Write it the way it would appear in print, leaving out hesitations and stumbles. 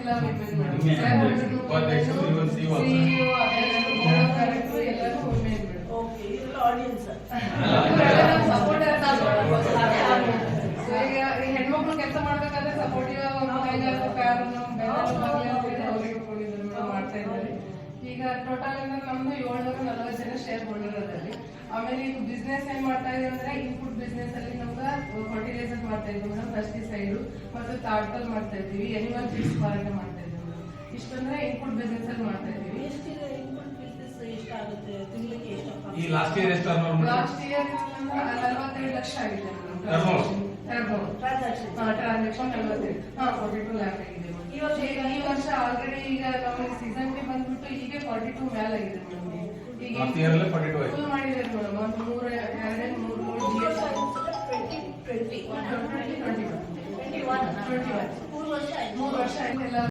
ಎಲ್ಲ ಹೆಣ್ಮಕ್ಳು ಕೆಲಸ ಮಾಡ್ಬೇಕಾದ್ರೆ ಸಪೋರ್ಟಿವ್ ಮಾಡ್ತಾ ಇದ್ದಾರೆ. ಈಗ ಟೋಟಲ್ ನಮ್ದು 740 ಜನ ಶೇರ್ ಹೋಲ್ಡರ್ ಅದರಲ್ಲಿ. ಆಮೇಲೆ ಈಗ ಬಿಸ್ನೆಸ್ ಏನ್ ಮಾಡ್ತಾ ಇದೀವಿ ಅಂದ್ರೆ ಇನ್ಪುಟ್ ಬಿಸ್ನೆಸ್ ಅಲ್ಲಿ ನಮ್ಗೆ ಫರ್ಟಿಲೈಸರ್ ಮಾಡ್ತಾ ಇದ್ವಿ ಮೇಡಮ್, ಪೆಸ್ಟಿಸೈಡ್ ಮತ್ತು ತಾಡ್ಕಲ್ ಮಾಡ್ತಾ ಇದ್ದೀವಿ, ಎನಿಮಲ್ ಫೀಡ್ಸ್ ಮಾರಾಟ ಮಾಡ್ತಾ ಇದ್ದೀವಿ ಮೇಡಮ್. ಇಷ್ಟಂದ್ರೆ ಇನ್ಪುಟ್ ಬಿಸ್ನೆಸ್ ಅಲ್ಲಿ ಮಾಡ್ತಾ ಇದ್ದೀವಿ. ಈ ಲಾಸ್ಟ್ ಇಯರ್ ಎಷ್ಟು ಲಾಸ್ಟ್ ಇಯರ್ 42 ಲಕ್ಷ ಆಗಿದೆ ಟ್ರಾನ್ಸಾಕ್ಷನ್ 42 ಲ್ಯಾಕ್ ಆಗಿದೆ. ಈ ವರ್ಷ ಆಲ್ರೆಡಿ ಈಗ ನಮಗೆ ಸೀಸನ್ ಗೆ ಬಂದ್ಬಿಟ್ಟು ಈಗ 42 ಮೇಲೆ ಆಗಿದೆ ಮೇಡಮ್. ಈಗ ಫುಲ್ ಮಾಡಿದ್ದಾರೆ ಮೇಡಮ್. ಒಂದು 3 ವರ್ಷ ಆಯ್ತು.